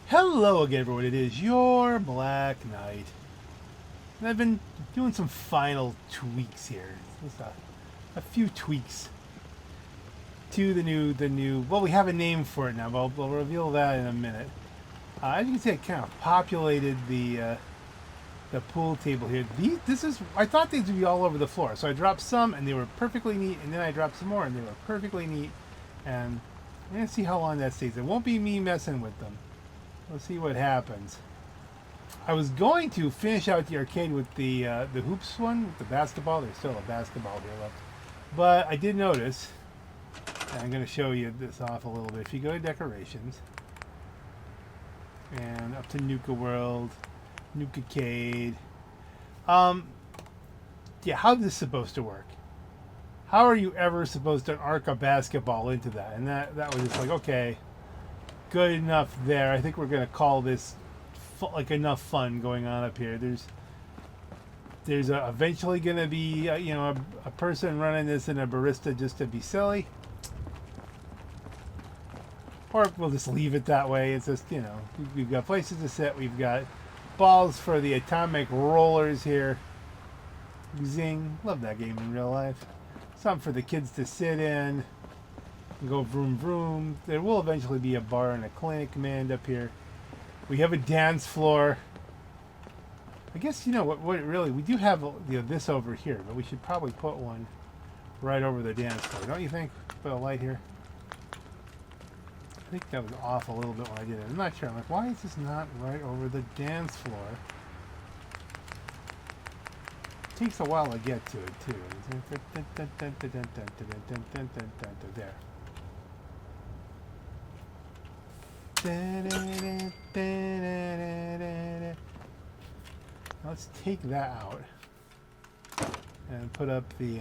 Hello again, everyone. It is your Black Knight, and I've been doing some final tweaks here. Just a few tweaks to the new. Well, we have a name for it now, but I'll reveal that in a minute. As you can see, I kind of populated the pool table here. I thought these would be all over the floor, so I dropped some, and they were perfectly neat, and then I dropped some more, and they were perfectly neat. And I'm gonna see how long that stays. It won't be me messing with them. Let's see what happens. I was going to finish out the arcade with the hoops one, with the basketball. There's still a basketball here left. But I did notice, and I'm going to show you this off a little bit. If you go to decorations, and up to Nuka World, Nuka-cade. Yeah, how's this supposed to work? How are you ever supposed to arc a basketball into that? And that was just like, okay, good enough there. I think we're going to call this like enough fun going on up here. There's eventually going to be a person running this in a barista just to be silly, or we'll just leave it that way. It's just, we've got places to sit. We've got balls for the atomic rollers here. Zing. Love that game in real life. Something for the kids to sit in and go vroom vroom. There will eventually be a bar and a clinic manned up here. We have a dance floor. I guess what really we do have this over here, but we should probably put one right over the dance floor, don't you think? Put a light here. I think that was off a little bit when I did it. I'm not sure. I'm like, why is this not right over the dance floor? It takes a while to get to it too. There. Let's take that out and put up the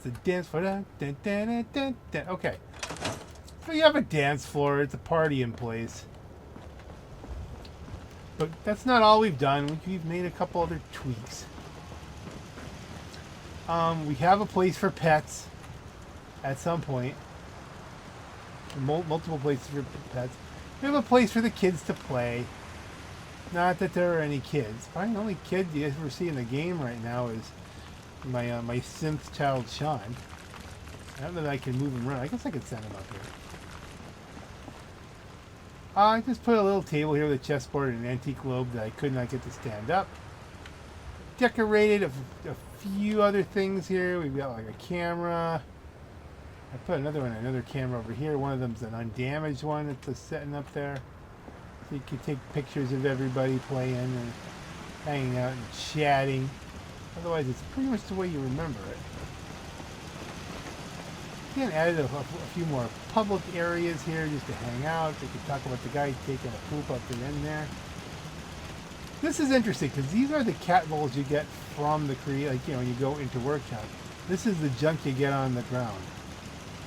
the dance floor. Okay, so you have a dance floor. It's a party in place. But that's not all we've done. We've made a couple other tweaks. We have a place for pets at some point. Multiple places for pets. We have a place for the kids to play. Not that there are any kids. Probably the only kid you ever see in the game right now is my synth child, Sean. I don't know that I can move him around. I guess I could send him up here. I just put a little table here with a chessboard and an antique globe that I could not get to stand up. Decorated a few other things here. We've got like a camera. I put another camera over here. One of them's an undamaged one that's just sitting up there. So you can take pictures of everybody playing and hanging out and chatting. Otherwise, it's pretty much the way you remember it. Again, added a few more public areas here just to hang out. They can talk about the guy taking a poop up the end there. This is interesting because these are the cat balls you get from the when you go into workshop. This is the junk you get on the ground,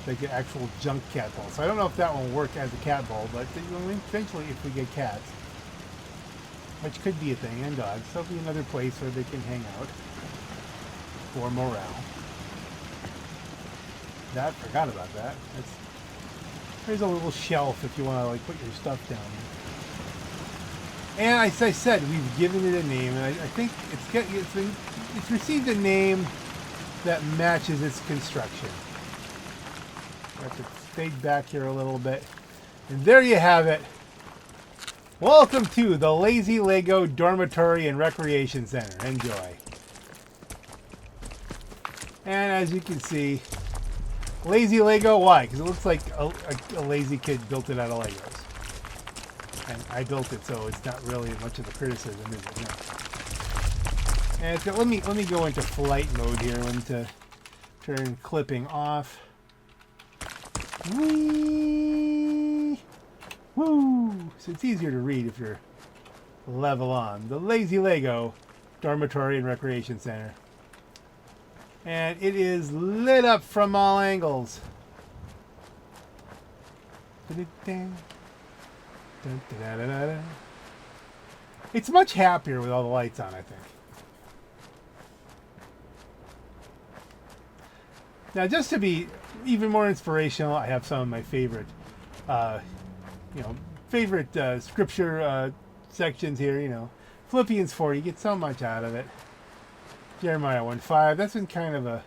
like the actual junk cat ball. So I don't know if that will work as a cat ball, but eventually, if we get cats, which could be a thing, and dogs, there'll be another place where they can hang out for morale. I forgot about that. There's a little shelf if you want to put your stuff down there. And as I said, we've given it a name, and I think it's received a name that matches its construction. I have to fade back here a little bit, and there you have it. Welcome to the Lazylego Dormitory and Recreation Center. Enjoy. And as you can see, Lazylego, why? Because it looks like a lazy kid built it out of Legos. And I built it, so it's not really much of a criticism, is it? No. And let me go into flight mode here. I'm going to turn clipping off. Whee! Woo! So it's easier to read if you're level on. The Lazylego Dormitory and Recreation Center. And it is lit up from all angles. It's much happier with all the lights on, I think. Now, just to be even more inspirational, I have some of my favorite, uh, scripture sections here. You know, Philippians 4, you get so much out of it. Jeremiah 1:5, that's been kind of a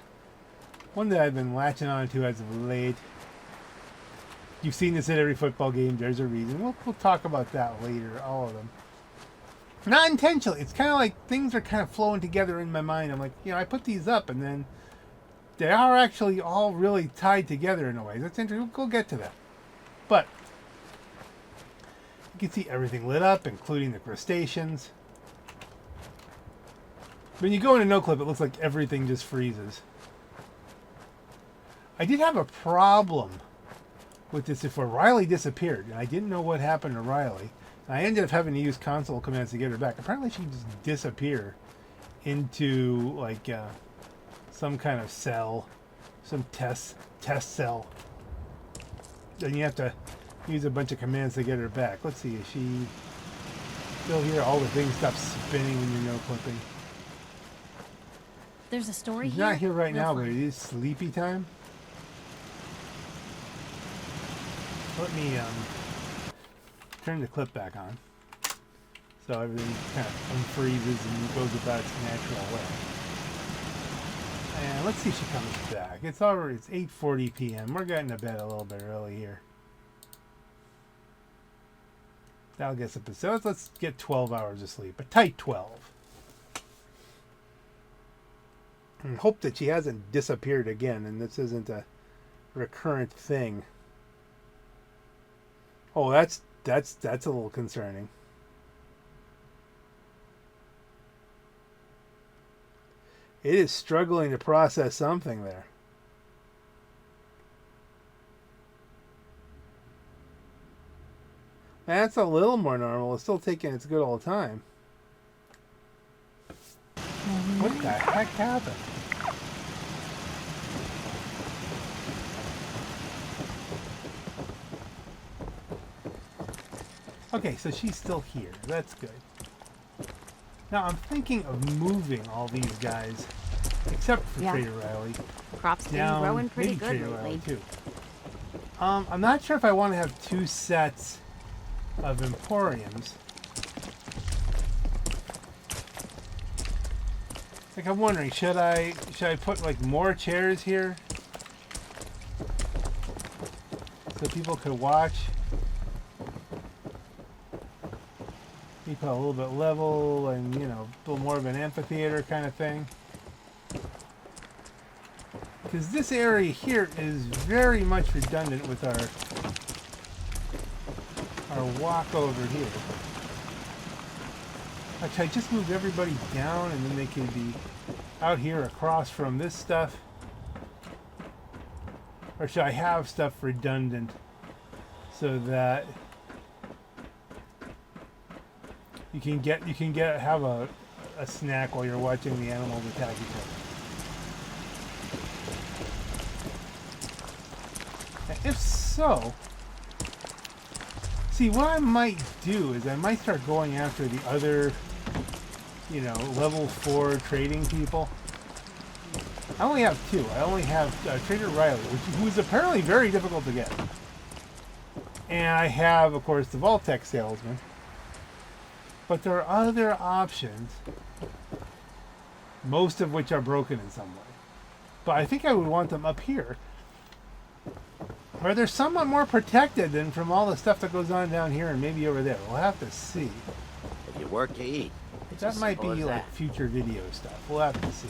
one that I've been latching on to as of late. You've seen this at every football game. There's a reason. We'll talk about that later, all of them. Not intentionally. It's kind of like things are kind of flowing together in my mind. I'm like, I put these up, and then they are actually all really tied together in a way. That's interesting. We'll get to that. But you can see everything lit up, including the crustaceans. When you go into no clip, it looks like everything just freezes. I did have a problem with this before. Riley disappeared, and I didn't know what happened to Riley. And I ended up having to use console commands to get her back. Apparently she can just disappear into like some kind of cell, some test cell. Then you have to use a bunch of commands to get her back. Let's see, is she still here? All the things stop spinning when you're no clipping. There's a story She's here. not here right Real now, fun. but it is sleepy time. Let me turn the clip back on so everything kind of unfreezes and goes about its natural way. And let's see if she comes back. It's 8:40 p.m. We're getting to bed a little bit early here. That'll get us up. So let's get 12 hours of sleep. A tight 12. And hope that she hasn't disappeared again and this isn't a recurrent thing. Oh, that's a little concerning. It is struggling to process something there. That's a little more normal. It's still taking its good old time. What the heck happened? Okay, so she's still here. That's good. Now I'm thinking of moving all these guys, except for Trader Riley. Crops been Down, growing pretty maybe good Trader lately. Riley too. I'm not sure if I want to have two sets of emporiums. Like I'm wondering, should I put like more chairs here so people could watch? Keep it a little bit level and, a little more of an amphitheater kind of thing. Because this area here is very much redundant with our walk over here. Actually, I just moved everybody down and then they can be out here across from this stuff. Or should I have stuff redundant so that you can have a snack while you're watching the animals attack each other? And if so, see what I might do is I might start going after the other, level 4 trading people. I only have two. I only have Trader Riley, who's apparently very difficult to get. And I have, of course, the Vault-Tec salesman. But there are other options, most of which are broken in some way. But I think I would want them up here, where they're somewhat more protected than from all the stuff that goes on down here and maybe over there. We'll have to see. If you work, you eat. It's That as might be simple as like that. future video stuff. We'll have to see.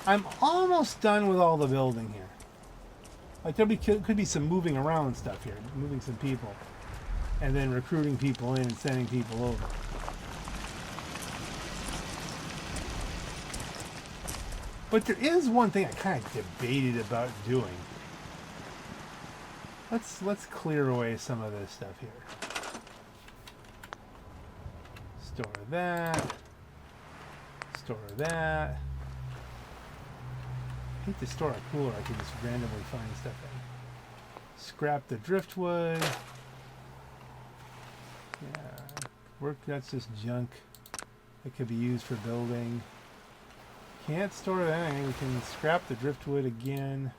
I'm almost done with all the building here. Like could be some moving around stuff here, moving some people, and then recruiting people in and sending people over. But there is one thing I kind of debated about doing. Let's clear away some of this stuff here. Store that. Store that. I hate to store a cooler I can just randomly find stuff in. Scrap the driftwood. Yeah, that's just junk. that could be used for building. Can't store anything. We can scrap the driftwood again.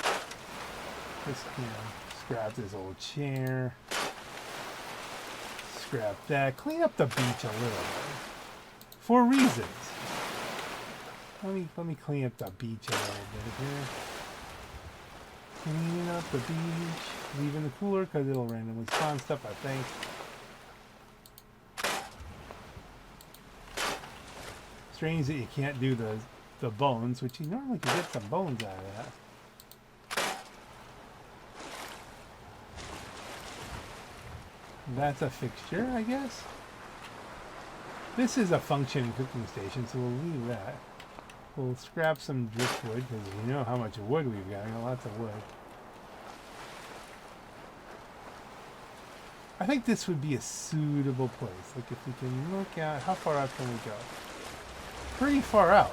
Just, scrap this old chair. Scrap that. Clean up the beach a little bit. For reasons. Let me clean up the beach a little bit here. Cleaning up the beach. Leaving the cooler because it'll randomly spawn stuff, I think. Strange that you can't do the bones, which you normally can get some bones out of that. That's a fixture, I guess. This is a functioning cooking station, so we'll leave that. We'll scrap some driftwood, because you know how much wood we've got. We got lots of wood. I think this would be a suitable place. Like if we can look at, how far out can we go? Pretty far out.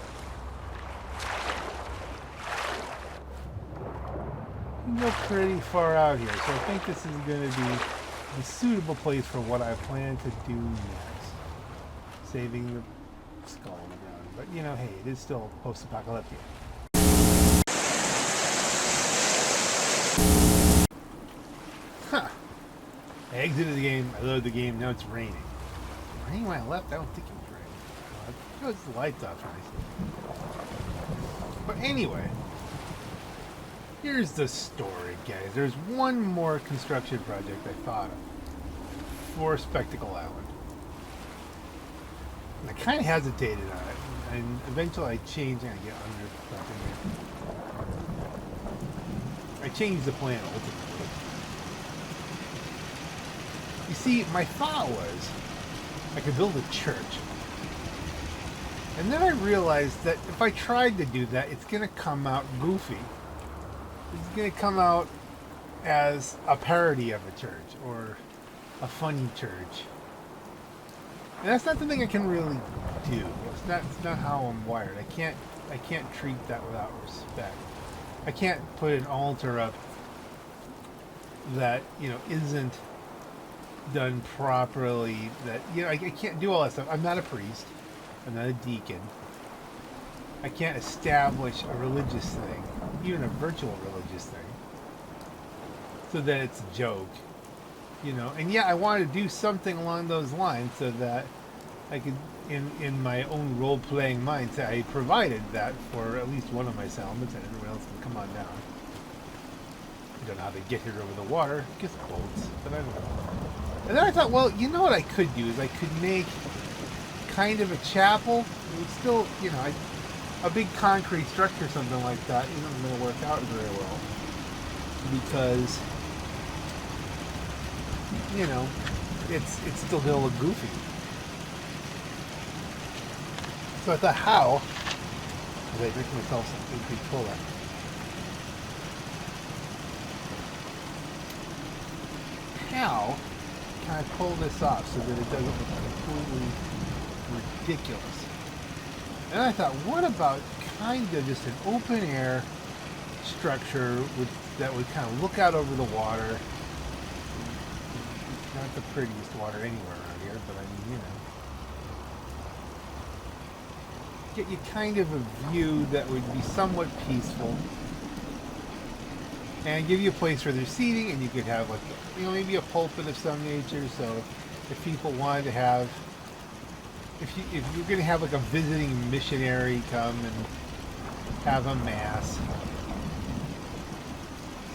We can go pretty far out here, so I think this is going to be a suitable place for what I plan to do next. Saving the skull on the ground. But you know, hey, it is still post-apocalyptic. Huh. I exited the game, I loaded the game, now it's raining. Raining when I left? I don't think it was raining. It was the lights off nice. But anyway, here's the story, guys. There's one more construction project I thought of for Spectacle Island. And I kind of hesitated on it, and eventually I changed. I'm gonna get under something here. I changed the plan ultimately. You see, my thought was I could build a church. And then I realized that if I tried to do that, it's going to come out goofy. It's going to come out as a parody of a church or a funny church. And that's not something I can really do. It's not how I'm wired. I can't treat that without respect. I can't put an altar up that, isn't done properly. That, I can't do all that stuff. I'm not a priest. I'm not a deacon. I can't establish a religious thing, even a virtual religious thing, so that it's a joke, And yeah, I want to do something along those lines so that I could, in my own role-playing mind, say I provided that for at least one of my settlements, and everyone else can come on down. I don't know how they get here over the water. I guess boats, but I don't know. And then I thought, well, you know what I could do is I could make kind of a chapel. It would still, a big concrete structure, something like that, isn't going to work out very well because, it's still going to look goofy. So I thought, how? As I drink myself some big cola. How can I pull this off so that it doesn't look completely ridiculous? And I thought, what about kind of just an open air structure that would kind of look out over the water? Not the prettiest water anywhere around here, but I mean, get you kind of a view that would be somewhat peaceful, and give you a place where there's seating, and you could have like, maybe a pulpit of some nature. So if people wanted to have, if you're going to have like a visiting missionary come and have a mass,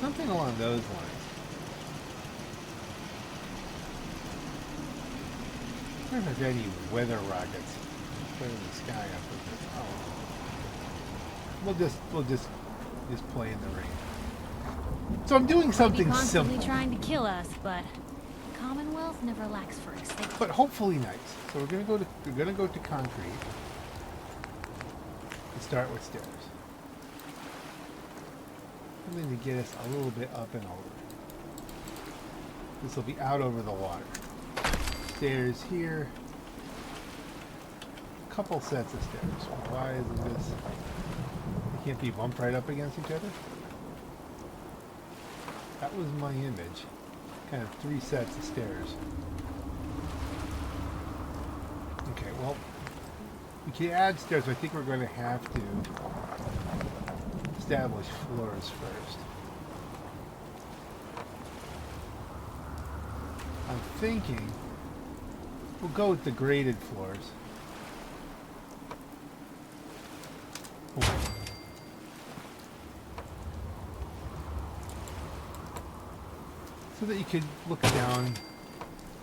something along those lines. I wonder if there's any weather rockets. Put in the sky up with this. Oh. We'll just play in the rain. So I'm doing something simple. Constantly trying to kill us, but the Commonwealth never lacks for escape. But hopefully nice. So we're gonna go to concrete and start with stairs. Something to get us a little bit up and over. This will be out over the water. Stairs here. A couple sets of stairs. Why isn't this? They can't be bumped right up against each other? That was my image. Kind of 3 sets of stairs. Okay, well, can add stairs, but I think we're going to have to establish floors first. I'm thinking we'll go with the graded floors. Oh. So that you could look down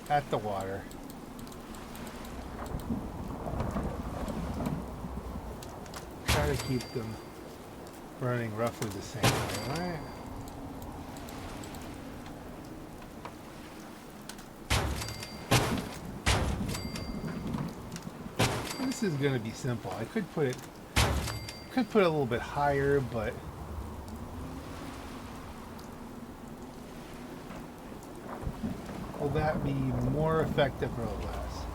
at the water. Try to keep them running roughly the same way, right? This is going to be simple. I could put it a little bit higher, but will that be more effective or less?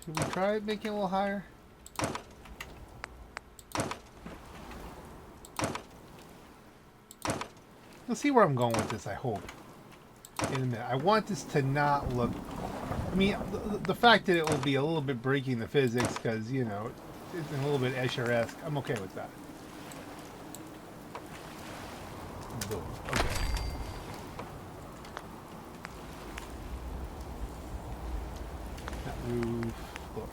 Should we try making it a little higher? You'll see where I'm going with this, I hope, in a minute. I want this to not look... I mean, the fact that it will be a little bit breaking the physics, because, you know, it's a little bit Escher-esque, I'm okay with that. Boom. Okay. Roof, floors.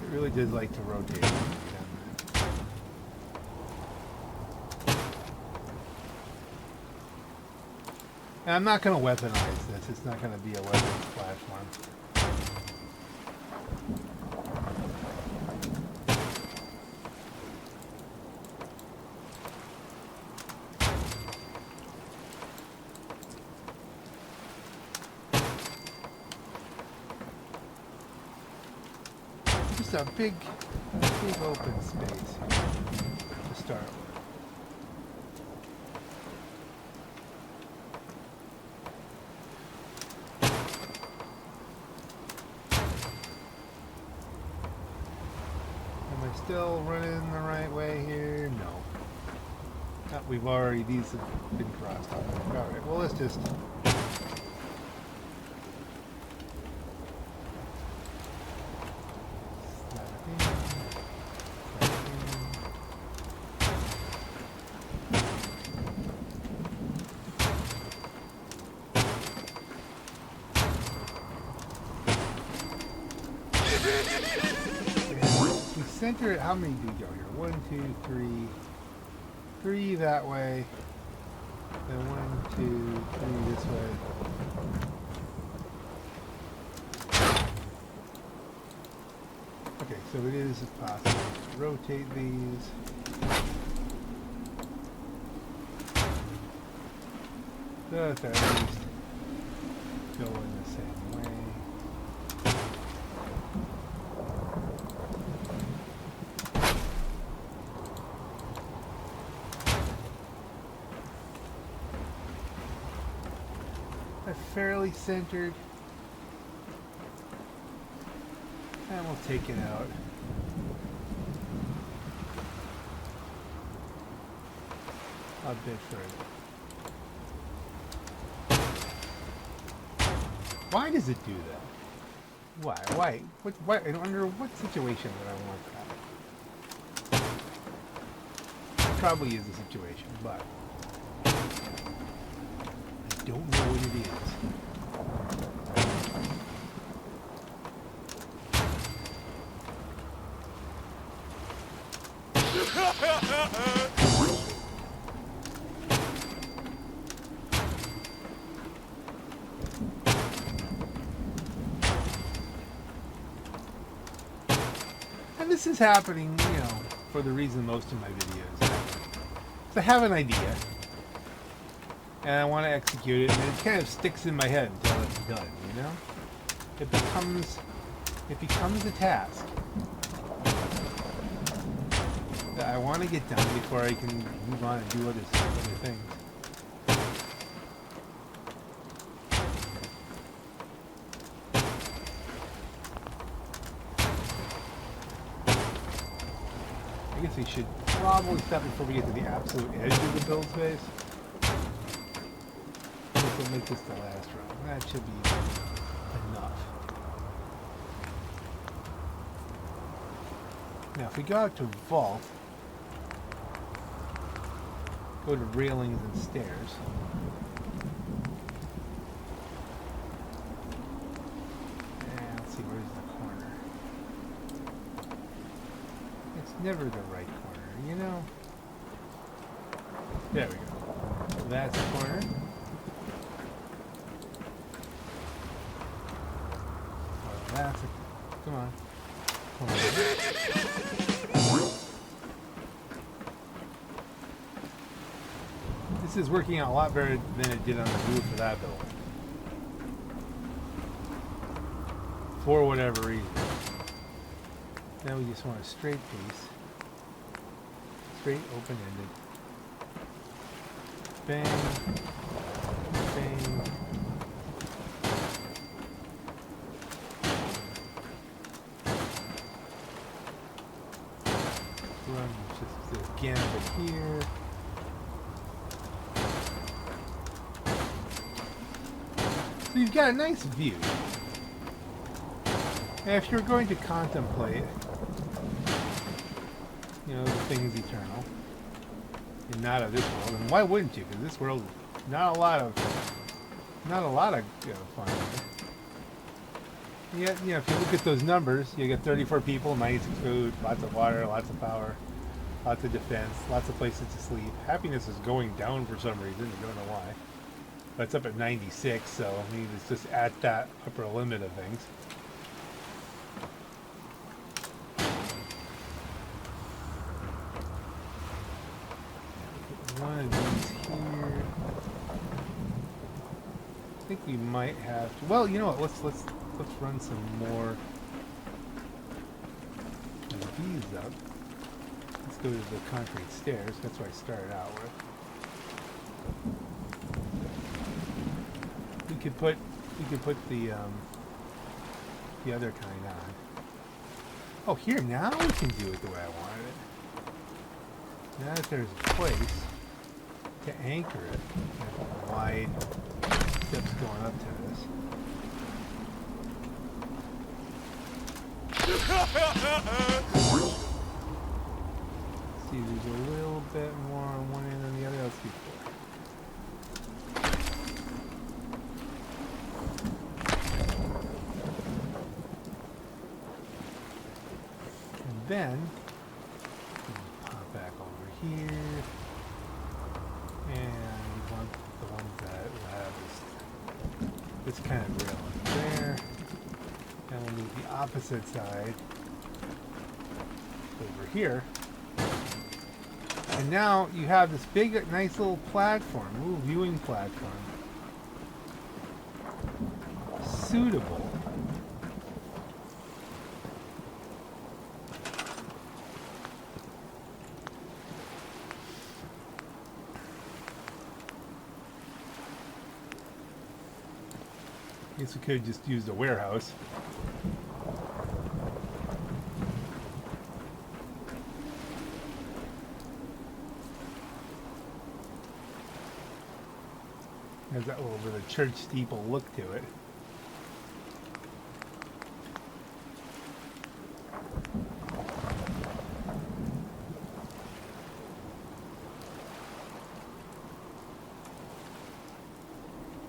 It really did like to rotate. And I'm not going to weaponize this. It's not going to be a weapons platform. Just a big open space here to start with. Still running the right way here? No. We've already, these have been crossed off. Alright, well let's just... Center it, how many do we go here? 1, 2, 3. 3 that way. Then 1, 2, 3 this way. Okay, so it is possible to rotate these. So that at least go in the same way. Fairly centered, and we'll take it out. A bit further. Why does it do that? Why? Why? Under what situation would I want that? It probably is a situation, but don't know what it is. And this is happening, you know, for the reason most of my videos happen. So I have an idea. And I want to execute it, and it kind of sticks in my head until it's done, you know? It becomes a task that I want to get done before I can move on and do other things. guess we should probably stop before we get to the absolute edge of the build space. This will make this the last round. That should be enough. Now, if we go out to vault, go to railings and stairs. And let's see, where's the corner? It's never the right corner, you know? There we go. So that's the corner. Oh, that's a... Come on. Come on. This is working out a lot better than it did on the roof of that building. For whatever reason. Now we just want a straight piece. Straight, open-ended. Bang. Bang. Run just a gambit here. So you've got a nice view. And if you're going to contemplate, you know, the things eternal, and not of this world, and why wouldn't you? Because this world, not a lot of fun. Yet, you know, if you look at those numbers, you get 34 people, 96 food, lots of water, lots of power, lots of defense, lots of places to sleep. Happiness is going down for some reason. You don't know why. But it's up at 96, so I mean, it's just at that upper limit of things. One of these here. I think we might have to, well, you know what? Let's run some more of these up. Let's go to the concrete stairs. That's what I started out with. We could put the other kind on. Oh, here, now we can do it the way I wanted it. Now that there's a place to anchor it, wide steps going up to this. See, there's a little bit more on one end than the other. Let's keep going. Then pop back over here, and we want the ones that will have this kind of railing there. And we'll move the opposite side over here. And now you have this big, nice little platform, little viewing platform, suitable. I guess we could have just used a warehouse. Has that little bit of church steeple look to it.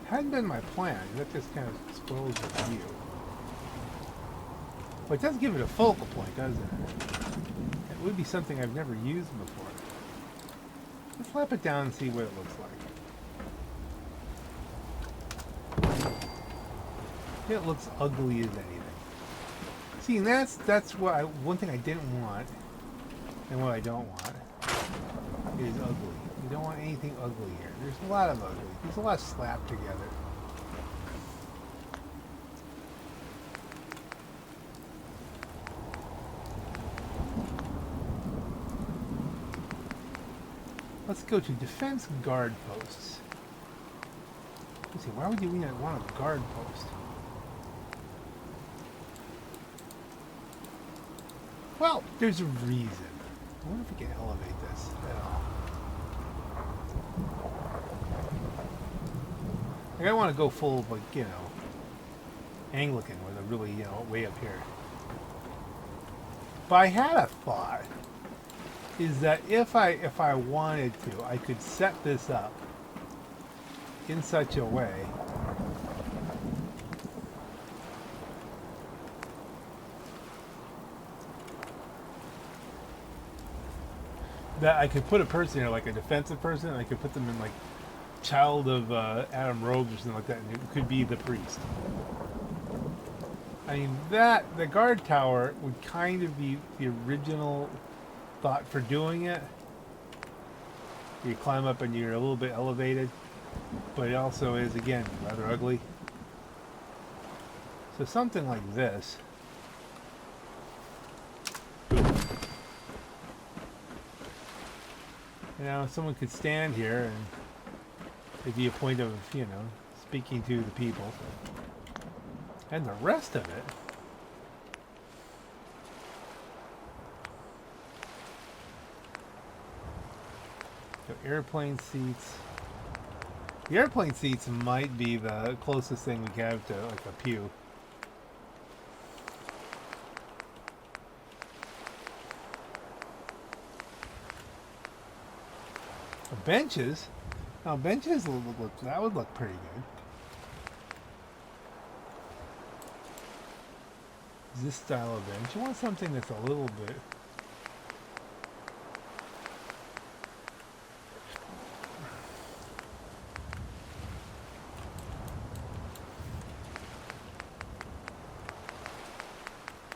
Hadn't been my plan. That just kind of spoils the view. But it does give it a focal point, doesn't it? It would be something I've never used before. Let's flap it down and see what it looks like. It looks ugly as anything. See, and that's what one thing I didn't want, and what I don't want is ugly. You don't want anything ugly here. There's a lot of ugly. There's a lot slapped together. Let's go to defense guard posts. Let's see, why would you want a guard post? Well, there's a reason. I wonder if we can elevate this at all. Like, I want to go full, like, you know, Anglican with a really, you know, way up here. But I had a thought, is that if I wanted to, I could set this up in such a way that I could put a person here, like a defensive person, and I could put them in like Child of Adam robes or something like that, and it could be the priest. I mean, the guard tower would kind of be the original thought for doing it. You climb up and you're a little bit elevated, but it also is, again, rather ugly. So something like this. You know, someone could stand here and it'd be a point of, you know, speaking to the people. And the rest of it, so airplane seats. The airplane seats might be the closest thing we have to like a pew. The benches. Now benches that would look pretty good. This style of bench. You want something that's a little bit.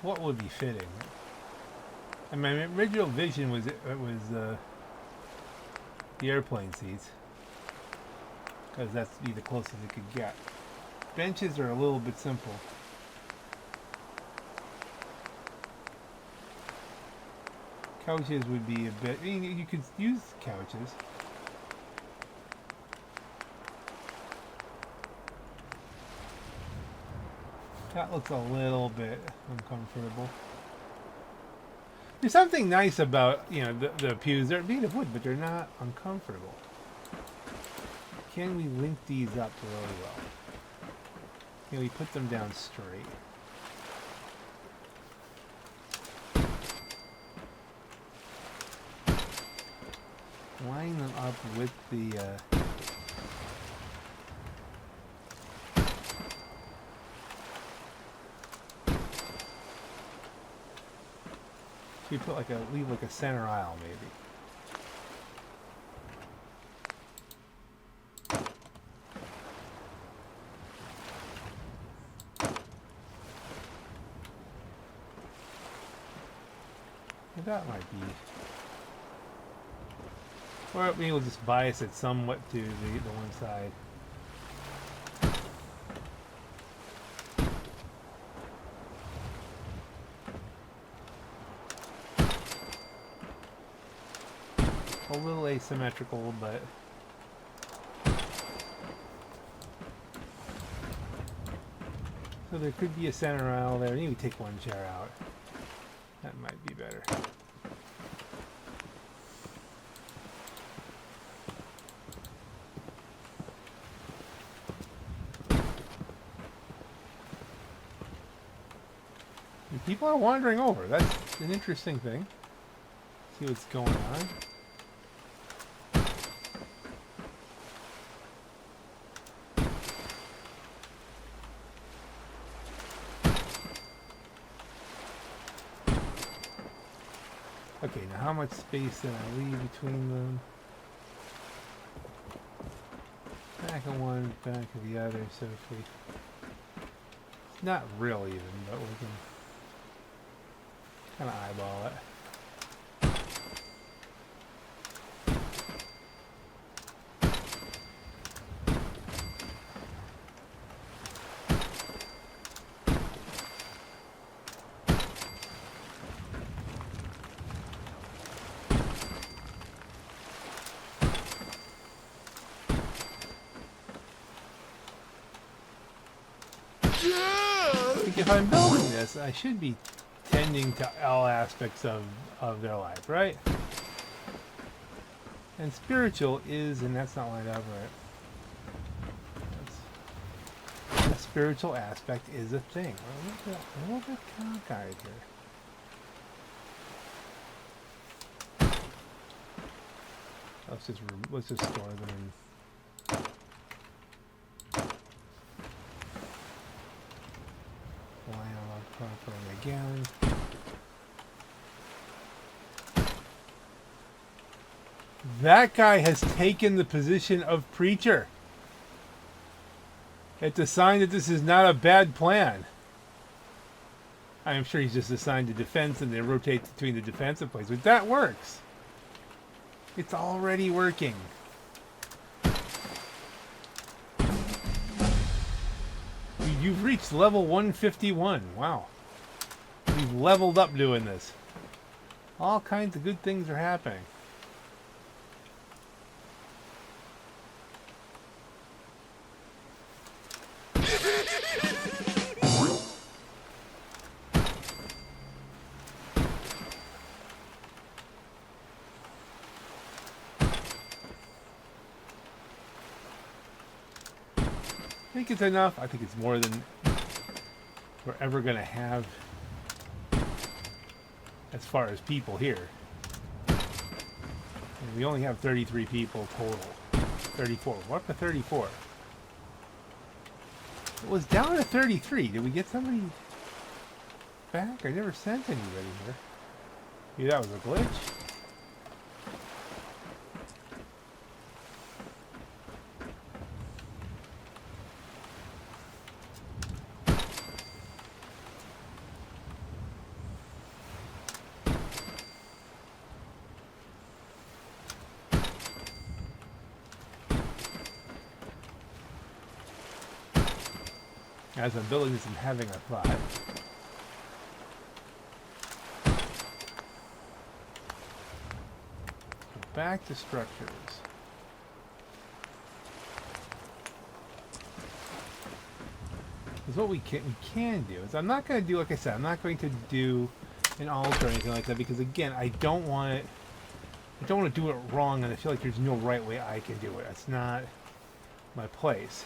What would be fitting? I mean, my original vision was the airplane seats, because that's be the closest it could get. Benches are a little bit simple. Couches would be a bit. I mean, you could use couches. That looks a little bit uncomfortable. There's something nice about, you know, the pews. They're made of wood, but they're not uncomfortable. Can we link these up really well? Can we put them down straight? Line them up with the should we put like leave like a center aisle maybe? And that might be. Or maybe we'll just bias it somewhat to the one side. A little asymmetrical, but so there could be a center aisle there. Maybe take one chair out. That might be better. People are wandering over. That's an interesting thing. See what's going on. Okay, now how much space did I leave between them? Back of one, back of the other, so if we... It's not real even, but we can kind of eyeball it. If I'm building this, I should be tending to all aspects of their life, right? And spiritual is, and that's not lined up right. A spiritual aspect is a thing. A little bit cockeyed here. Let's just store them in. Line them up properly again. That guy has taken the position of preacher. It's a sign that this is not a bad plan. I'm sure he's just assigned to defense and they rotate between the defensive plays, but that works. It's already working. You've reached level 151. Wow. We've leveled up doing this. All kinds of good things are happening. I think it's enough. I think it's more than we're ever going to have as far as people here. And we only have 33 people total. 34. We're up to 34. It was down to 33. Did we get somebody back? I never sent anybody here. Maybe that was a glitch. As I'm building this, I'm having a thought. Go back to structures. Because what we can do is, I'm not going to do, like I said, I'm not going to do an altar or anything like that, because again, I don't want to do it wrong, and I feel like there's no right way I can do it. That's not my place.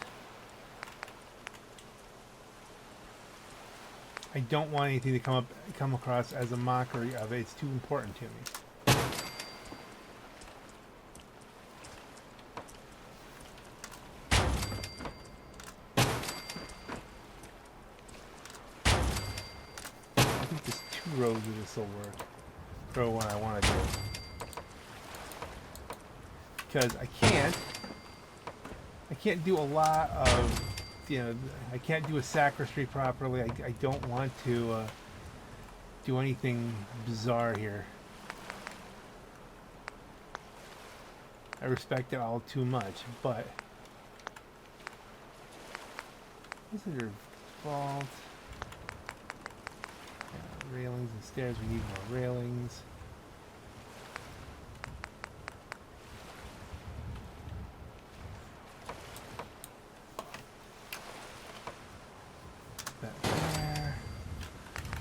I don't want anything to come across as a mockery of it. It's too important to me. I think there's 2 rows of this will work. Throw one I want to do. Because I can't do a lot of, I can't do a sacristy properly. I don't want to do anything bizarre here. I respect it all too much, but visitor vault. Yeah, railings and stairs. We need more railings.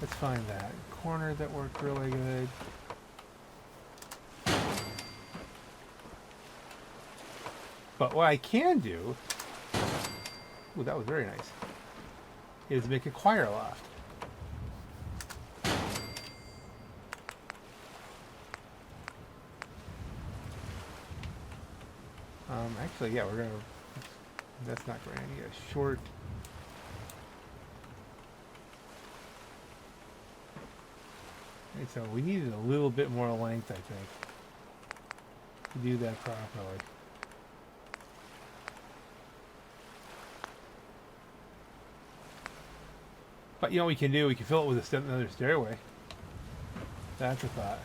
Let's find that corner that worked really good. But what I can do, ooh, that was very nice, is make a choir loft. Actually, yeah, that's not great. I need a short. So we needed a little bit more length, I think, to do that properly. But what we can do, we can fill it with another stairway. That's a thought.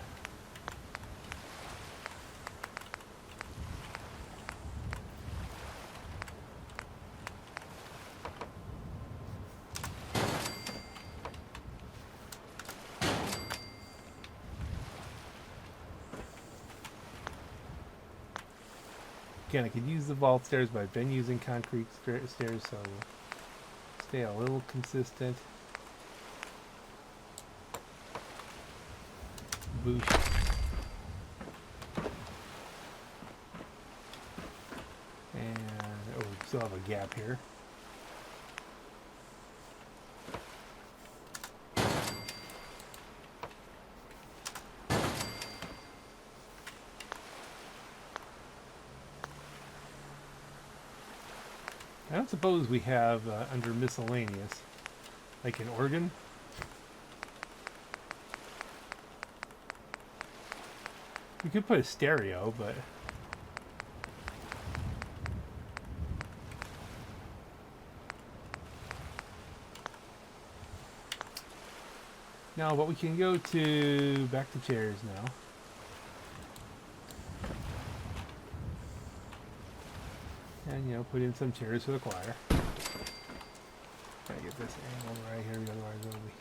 Again, I could use the vault stairs, but I've been using concrete stairs, so stay a little consistent. Boosh. And, oh, we still have a gap here. I don't suppose we have under miscellaneous, like an organ. We could put a stereo, but no. But we can go to back to chairs now. And, you know, put in some chairs for the choir. Gotta get this angle right here, otherwise it'll be...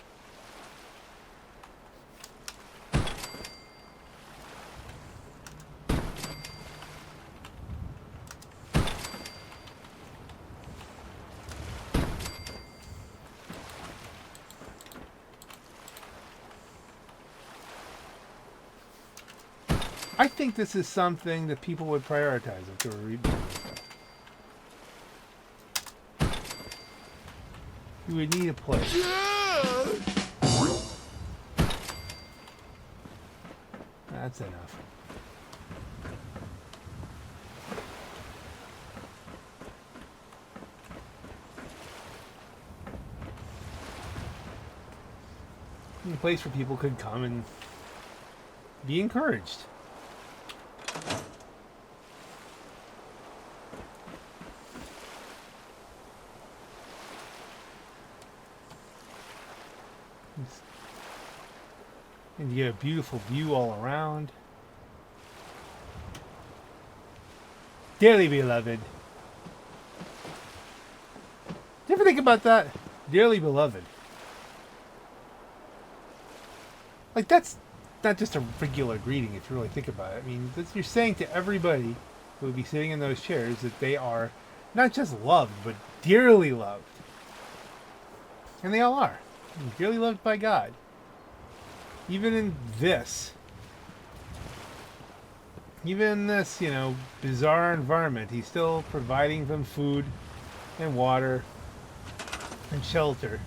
I think this is something that people would prioritize if they were reading this stuff. You would need a place. That's enough. A place where people could come and be encouraged. And you get a beautiful view all around. Dearly beloved. Do you ever think about that? Dearly beloved. Like, that's not just a regular greeting if you really think about it. I mean, you're saying to everybody who would be sitting in those chairs that they are not just loved, but dearly loved. And they all are. Dearly loved by God. Even in this, you know, bizarre environment, he's still providing them food and water and shelter.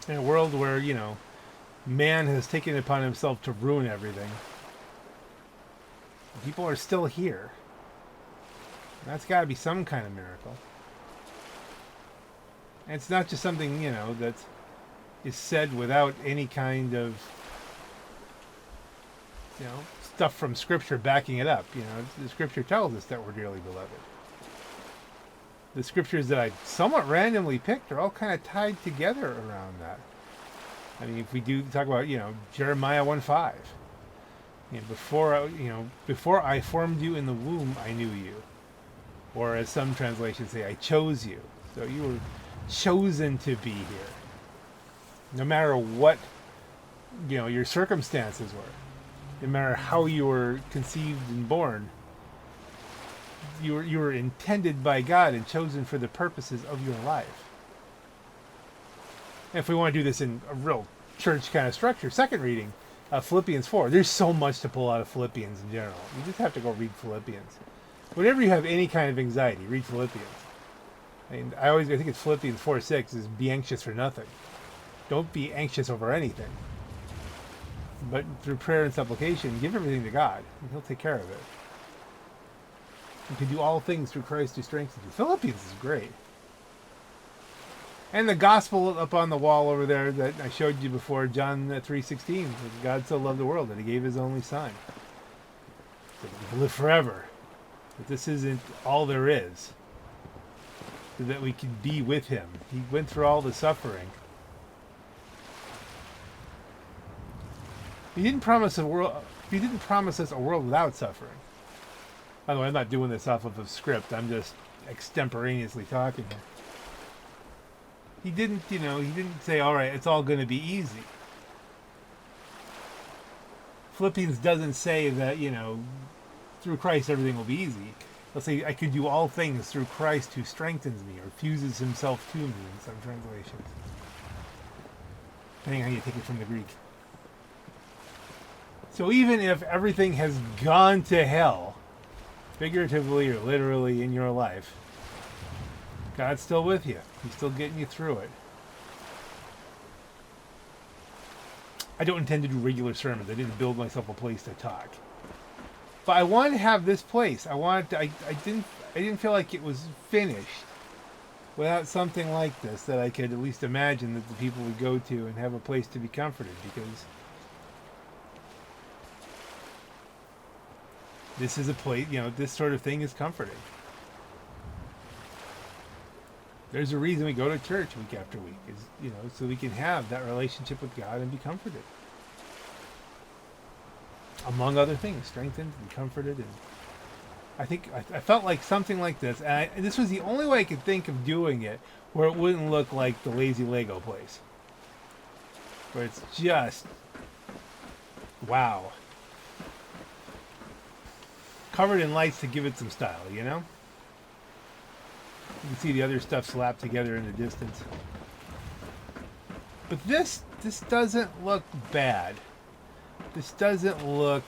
In a world where, you know, man has taken it upon himself to ruin everything, people are still here. That's got to be some kind of miracle. And it's not just something, you know, that is said without any kind of, you know, stuff from Scripture backing it up. You know, the Scripture tells us that we're dearly beloved. The Scriptures that I somewhat randomly picked are all kind of tied together around that. I mean, if we do talk about, you know, Jeremiah 1:5, you know, before I formed you in the womb, I knew you. Or as some translations say, I chose you. So you were chosen to be here. No matter what, you know, your circumstances were. No matter how you were conceived and born. You were intended by God and chosen for the purposes of your life. And if we want to do this in a real church kind of structure, second reading, Philippians 4. There's so much to pull out of Philippians in general. You just have to go read Philippians. Whenever you have any kind of anxiety, read Philippians. And I think it's Philippians 4:6 is be anxious for nothing. Don't be anxious over anything. But through prayer and supplication, give everything to God, and He'll take care of it. You can do all things through Christ who strengthens you. Philippians is great. And the gospel up on the wall over there that I showed you before, John 3:16, God so loved the world that He gave His only Son. So that we can live forever. But this isn't all there is. So that we can be with Him. He went through all the suffering. He didn't promise a world. He didn't promise us a world without suffering. By the way, I'm not doing this off of a script. I'm just extemporaneously talking here. He didn't, you know, he didn't say, all right, it's all going to be easy. Philippians doesn't say that, you know, through Christ everything will be easy. They'll say, I can do all things through Christ who strengthens me, or fuses himself to me in some translations. depending on how you take it from the Greek. So even if everything has gone to hell, figuratively or literally in your life, God's still with you. He's still getting you through it. I don't intend to do regular sermons. I didn't build myself a place to talk. But I wanted to have this place. I didn't feel like it was finished without something like this that I could at least imagine that the people would go to and have a place to be comforted, because this is a place, this sort of thing is comforting. There's a reason we go to church week after week, is, so we can have that relationship with God and be comforted. Among other things, strengthened and comforted. And I think I felt like something like this, and this was the only way I could think of doing it where it wouldn't look like the Lazylego place. Where it's just, wow. Covered in lights to give it some style, You can see the other stuff slapped together in the distance. But this doesn't look bad. This doesn't look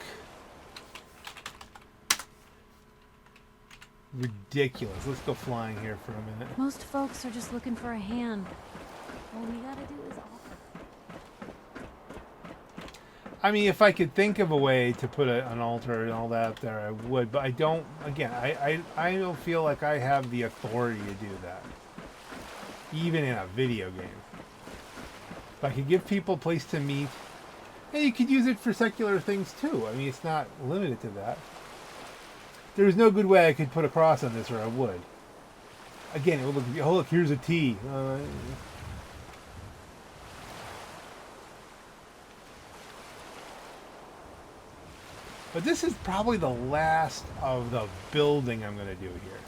ridiculous. Let's go flying here for a minute. Most folks are just looking for a hand. All we gotta do is offer. I mean, if I could think of a way to put an altar and all that there, I would. But I don't. Again, I don't feel like I have the authority to do that, even in a video game. If I could give people a place to meet, and you could use it for secular things too. I mean, it's not limited to that. There's no good way I could put a cross on this, or I would. Again, it would look. Oh, look, here's a T. But this is probably the last of the building I'm going to do here.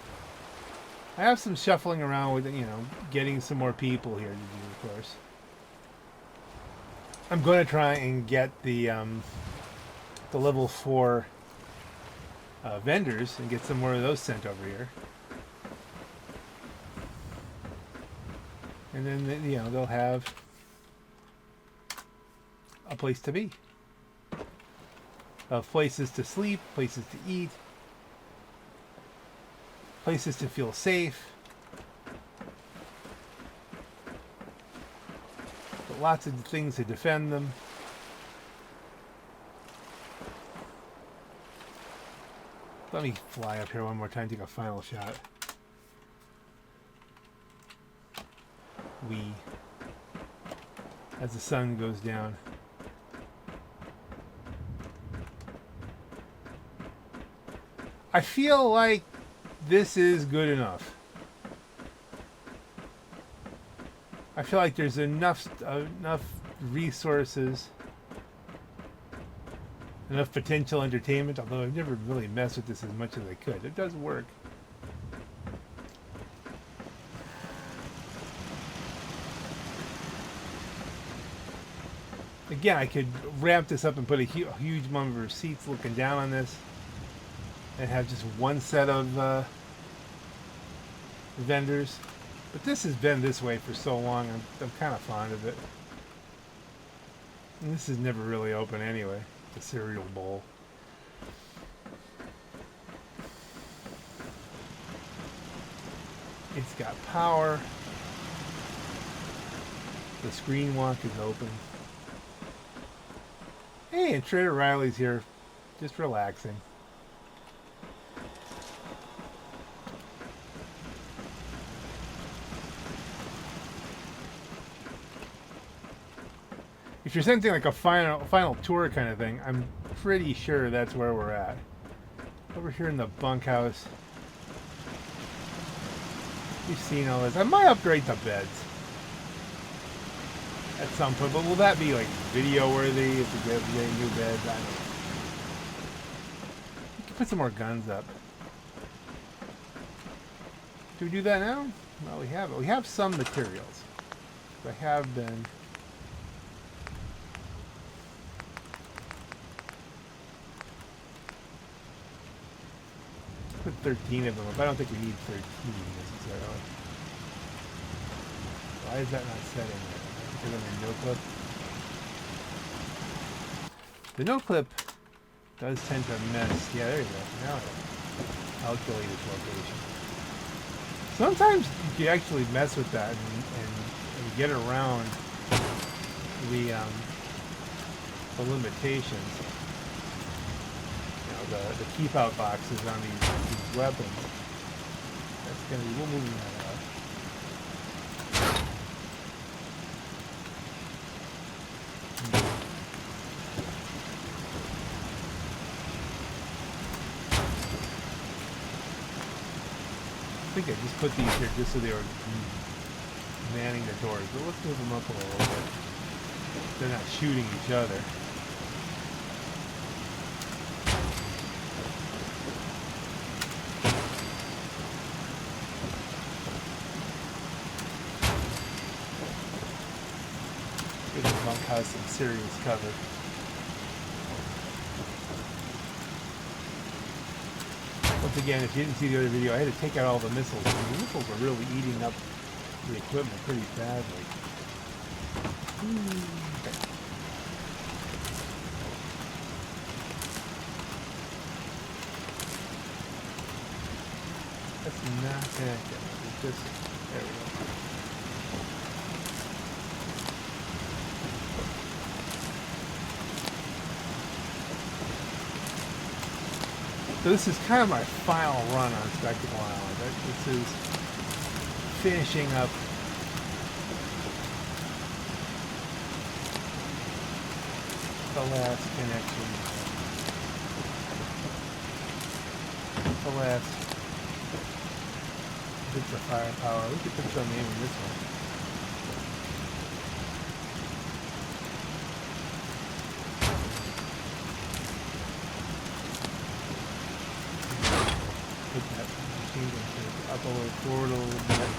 I have some shuffling around with, getting some more people here to do, of course. I'm going to try and get the level 4 vendors and get some more of those sent over here. And then, they'll have a place to be. Places to sleep, places to eat, places to feel safe. But lots of things to defend them. Let me fly up here one more time, take a final shot. As the sun goes down. I feel like this is good enough. I feel like there's enough resources, enough potential entertainment, although I've never really messed with this as much as I could. It does work. Again, I could ramp this up and put a huge number of seats looking down on this. And have just one set of vendors. But this has been this way for so long, I'm kind of fond of it. And this is never really open anyway, the cereal bowl. It's got power. The screen walk is open. Hey, and Trader Riley's here, just relaxing. If you're sensing like a final tour kind of thing, I'm pretty sure that's where we're at. Over here in the bunkhouse. You've seen all this. I might upgrade the beds at some point, but will that be like video worthy if we get new beds? I don't know. We can put some more guns up. Do we do that now? Well, we have it. We have some materials. I have been. Put 13 of them up. I don't think we need 13 necessarily. Why is that not set in there? Because I'm in notebook. The no clip does tend to mess. Yeah, there you go. Now I calculate its location. Sometimes you can actually mess with that and get around the limitations. You know, the keep out boxes on these weapons. That's gonna be, we'll move that out. I think I just put these here just so they were manning the doors, but let's move them up a little bit. They're not shooting each other. Give the bunkhouse some serious cover. Once again, if you didn't see the other video, I had to take out all the missiles. I mean, the missiles are really eating up the equipment pretty badly. Okay. That's not accurate. It's just, there we go. So this is kind of my final run on Spectacle Island. This is finishing up the last connection. The last bits of firepower. We could put some name in this one. Put that machine gun up a little forward a little bit.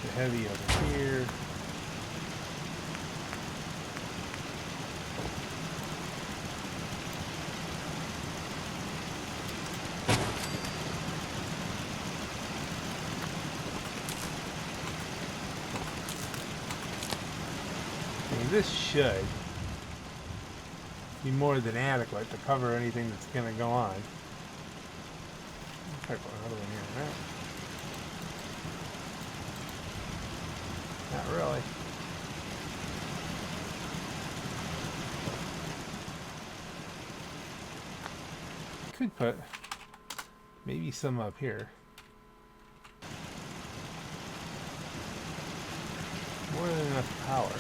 The heavy over here. I mean, this should be more than adequate to cover anything that's going to go on. I'll try to put another one here. Not really. Could put maybe some up here. More than enough power.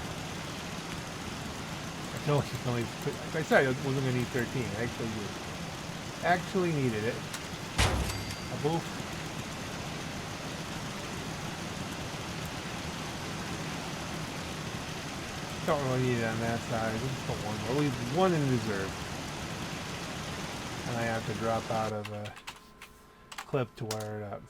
I can only put, like I said, I wasn't going to need 13. I actually needed it. A boof. Don't really need it on that side. Just put one. I'll leave one in reserve. And I have to drop out of a clip to wire it up.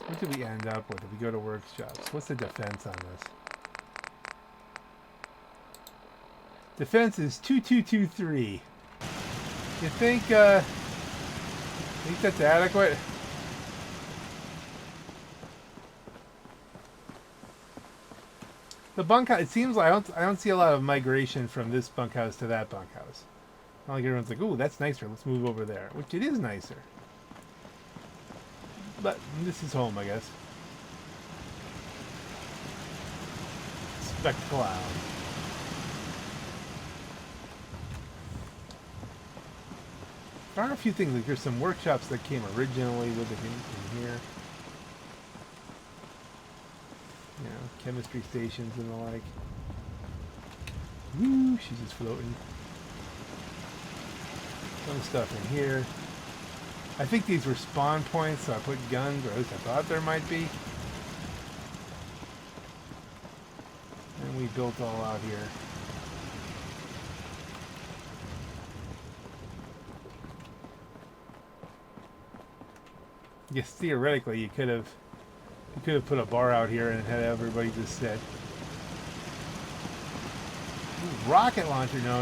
What did we end up with if we go to workshops? What's the defense on this? Defense is 2223. You think that's adequate? The bunkhouse, it seems like I don't see a lot of migration from this bunkhouse to that bunkhouse. Not like everyone's like, "Ooh, that's nicer. Let's move over there," which it is nicer. But this is home, I guess. Spectacle Island. There are a few things, like there's some workshops that came originally with it in here. You know, chemistry stations and the like. Woo, she's just floating. Some stuff in here. I think these were spawn points, so I put guns, or at least I thought there might be. And we built all out here. Yes, theoretically you could have You could have put a bar out here and had everybody just sit. Ooh, rocket launcher? No.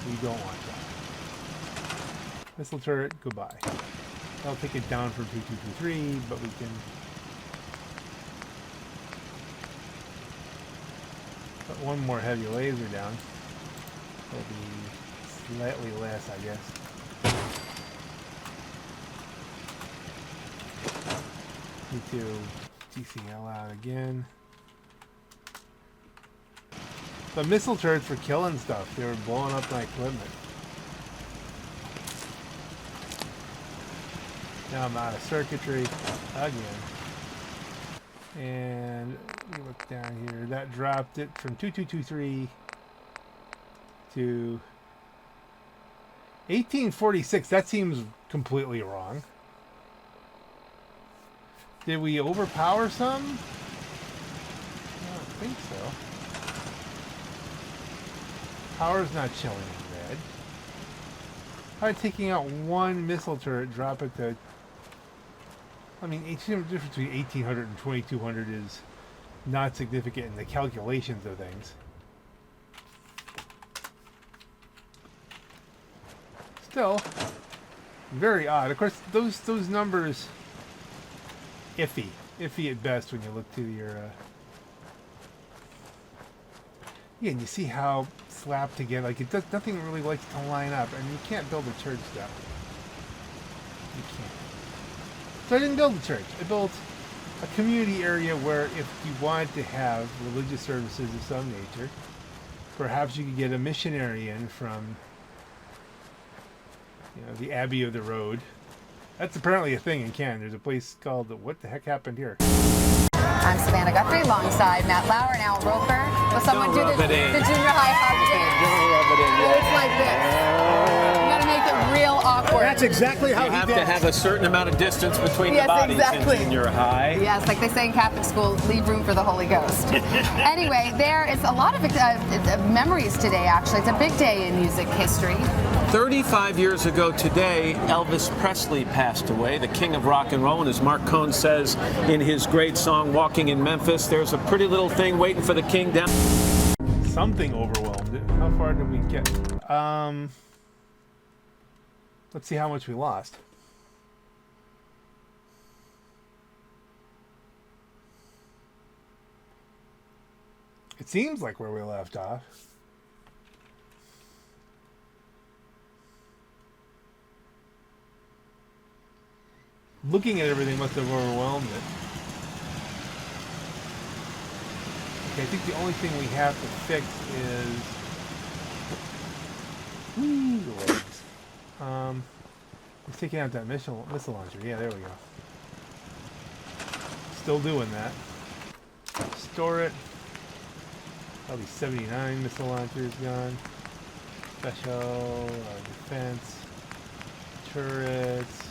We don't want that. Missile turret, goodbye. I'll take it down from 2223, but we can put one more heavy laser down. It'll be slightly less, I guess. Need to TCL out again. The missile turrets for killing stuff. They were blowing up my equipment. Now I'm out of circuitry again. And we look down here. That dropped it from 2223 to 1846. That seems completely wrong. Did we overpower some? I don't think so. Power's not showing in red. By taking out one missile turret, drop it to... I mean, the difference between 1800 and 2200 is not significant in the calculations of things. Still, very odd. Of course, those numbers, iffy at best when you look to your. Yeah, and you see how slapped together. Like it does nothing really likes to line up, and you can't build a church that way. You can't. So I didn't build a church. I built a community area where if you wanted to have religious services of some nature, perhaps you could get a missionary in from, the Abbey of the Road. That's apparently a thing in Canada. There's a place called What the Heck Happened Here? I'm Savannah Guthrie alongside Matt Lauer and Al Roper. Will someone do the junior high hug dance? It's like this. You gotta make it real awkward. That's exactly how you have to have a certain amount of distance between the bodies in junior high. Yes, like they say in Catholic school, leave room for the Holy Ghost. Anyway, there is a lot of memories today, actually. It's a big day in music history. 35 years ago today, Elvis Presley passed away, the king of rock and roll. And as Mark Cohn says in his great song, Walking in Memphis, there's a pretty little thing waiting for the king down. Something overwhelmed it. How far did we get? Let's see how much we lost. It seems like where we left off. Looking at everything must have overwhelmed it. Okay, I think the only thing we have to fix is legs. It's taking out that missile launcher. Yeah, there we go. Still doing that. Store it. Probably 79 missile launchers gone. Special, defense, turrets.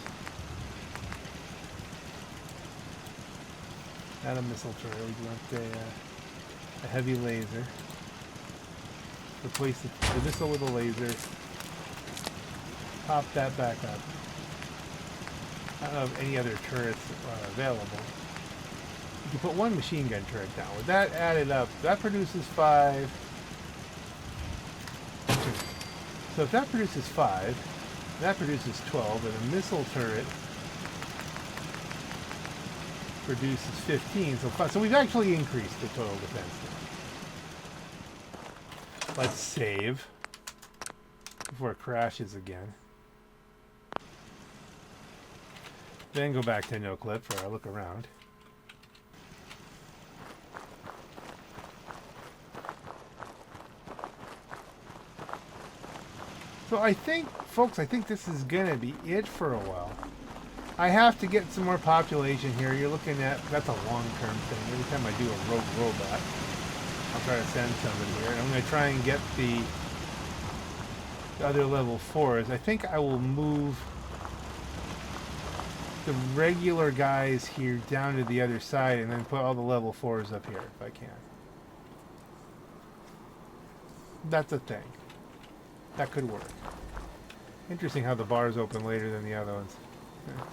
Not a missile turret. We want a heavy laser. Replace the missile with a laser. Pop that back up. I don't know if any other turrets are available. You can put one machine gun turret down. With that added up, that produces 5. So if that produces 5, that produces 12, and a missile turret produces 15. So we've actually increased the total defense now. Let's save before it crashes again. Then go back to no clip for a look around. So I think, folks, this is going to be it for a while. I have to get some more population here. You're looking at, that's a long-term thing. Every time I do a rogue robot, I'll try to send somebody here. And I'm going to try and get the other level 4s. I think I will move the regular guys here down to the other side and then put all the level 4s up here if I can. That's a thing. That could work. Interesting how the bars open later than the other ones. Yeah.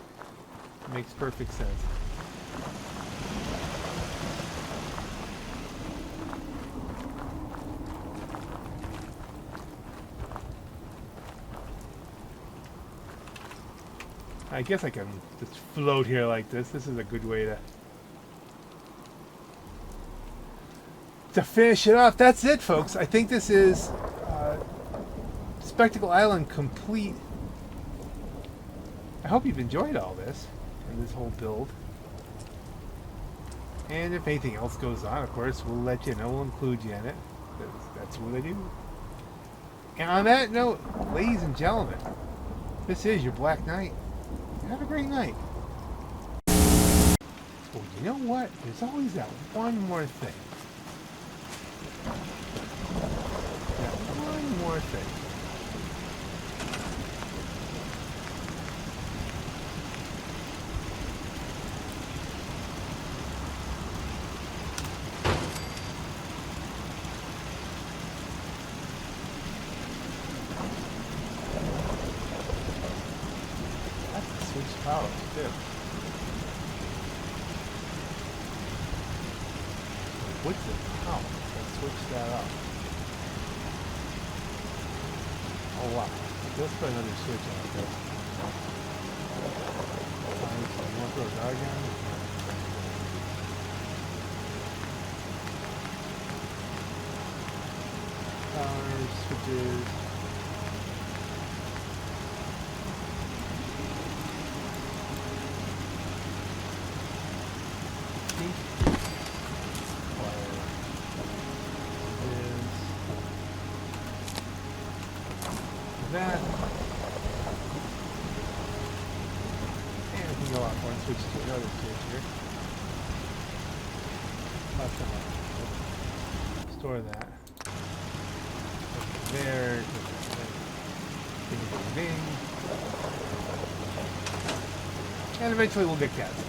Makes perfect sense. I guess I can just float here like this. This is a good way to finish it off. That's it, folks. I think this is Spectacle Island complete. I hope you've enjoyed all this and this whole build. And if anything else goes on, of course, we'll let you know. We'll include you in it. That's what I do. And on that note, ladies and gentlemen, this is your Black Knight. Have a great night. Oh, you know what? There's always that one more thing. That one more thing. Switch powers too. What's the power? Let's switch that up. Oh wow. Let's put another switch on it. You want to throw that again? Power switches. That, and we can go off one switch to another switch here. Store that. There. Bing, bing, bing. And eventually we'll get cats.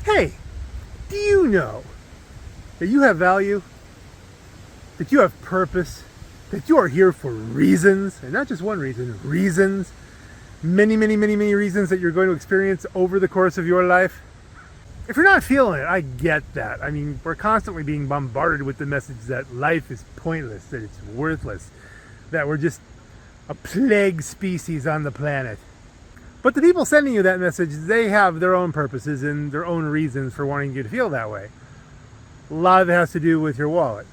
Hey, do you know that you have value, that you have purpose, that you are here for reasons, and not just one reason, reasons, many, many, many, many reasons that you're going to experience over the course of your life? If you're not feeling it, I get that. I mean, we're constantly being bombarded with the message that life is pointless, that it's worthless, that we're just a plague species on the planet. But the people sending you that message, they have their own purposes and their own reasons for wanting you to feel that way. A lot of it has to do with your wallet.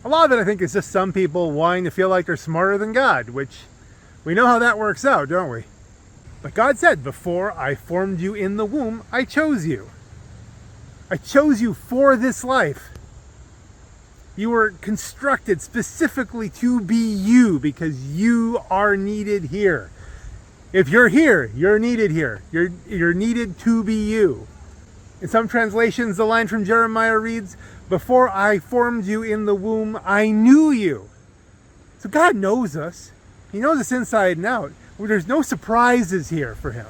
A lot of it, I think, is just some people wanting to feel like they're smarter than God, which we know how that works out, don't we? But God said, before I formed you in the womb, I chose you. I chose you for this life. You were constructed specifically to be you because you are needed here. If you're here, you're needed here. You're needed to be you. In some translations, the line from Jeremiah reads, before I formed you in the womb, I knew you. So God knows us. He knows us inside and out. There's no surprises here for him.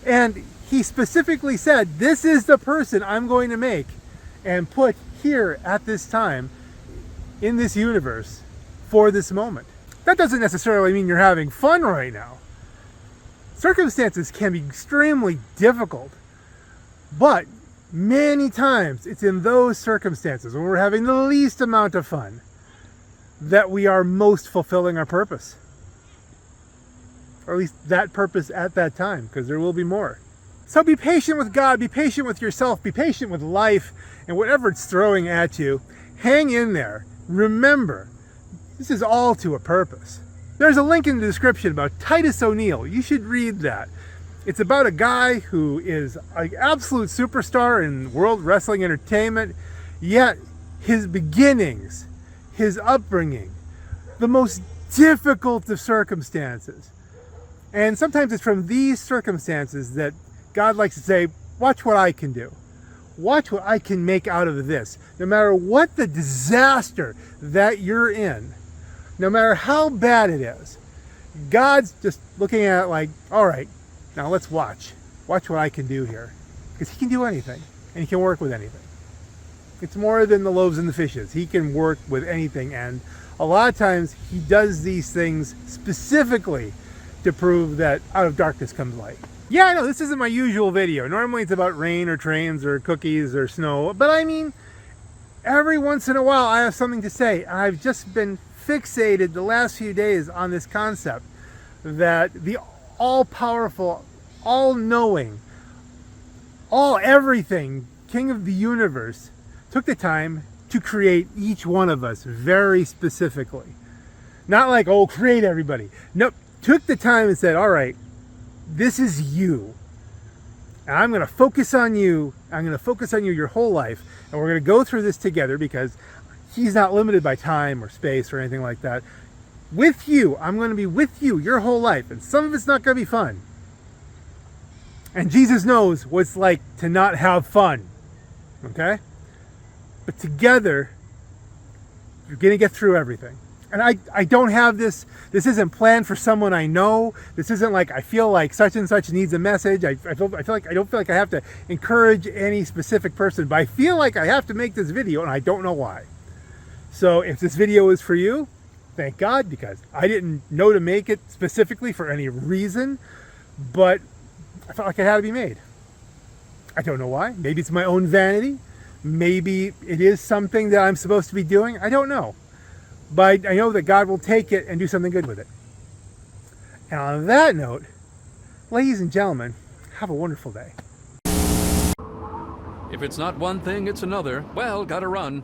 And he specifically said, this is the person I'm going to make and put here at this time in this universe for this moment. That doesn't necessarily mean you're having fun right now. Circumstances can be extremely difficult, but many times it's in those circumstances when we're having the least amount of fun that we are most fulfilling our purpose. Or at least that purpose at that time, because there will be more. So be patient with God, be patient with yourself, be patient with life, and whatever it's throwing at you, hang in there. Remember, this is all to a purpose. There's a link in the description about Titus O'Neil. You should read that. It's about a guy who is an absolute superstar in world wrestling entertainment, yet his beginnings, his upbringing, the most difficult of circumstances. And sometimes it's from these circumstances that God likes to say, watch what I can do. Watch what I can make out of this. No matter what the disaster that you're in, no matter how bad it is, God's just looking at it like, all right, now let's watch. Watch what I can do here. Because he can do anything, and he can work with anything. It's more than the loaves and the fishes. He can work with anything, and a lot of times he does these things specifically to prove that out of darkness comes light. Yeah, I know this isn't my usual video. Normally it's about rain or trains or cookies or snow, but I mean, every once in a while I have something to say. I've just been fixated the last few days on this concept that the all-powerful, all-knowing, all-everything King of the universe took the time to create each one of us very specifically. Not like, oh, create everybody. Nope, took the time and said, all right, this is you. And I'm going to focus on you. I'm going to focus on you your whole life. And we're going to go through this together because he's not limited by time or space or anything like that. With you, I'm going to be with you your whole life. And some of it's not going to be fun. And Jesus knows what it's like to not have fun. Okay? But together, you're going to get through everything. And I don't have this. This isn't planned for someone I know. This isn't like I feel like such and such needs a message. I don't feel like I have to encourage any specific person, but I feel like I have to make this video, and I don't know why. So if this video is for you, thank God, because I didn't know to make it specifically for any reason, but I felt like it had to be made. I don't know why. Maybe it's my own vanity. Maybe it is something that I'm supposed to be doing. I don't know. But I know that God will take it and do something good with it. And on that note, ladies and gentlemen, have a wonderful day. If it's not one thing, it's another. Well, gotta run.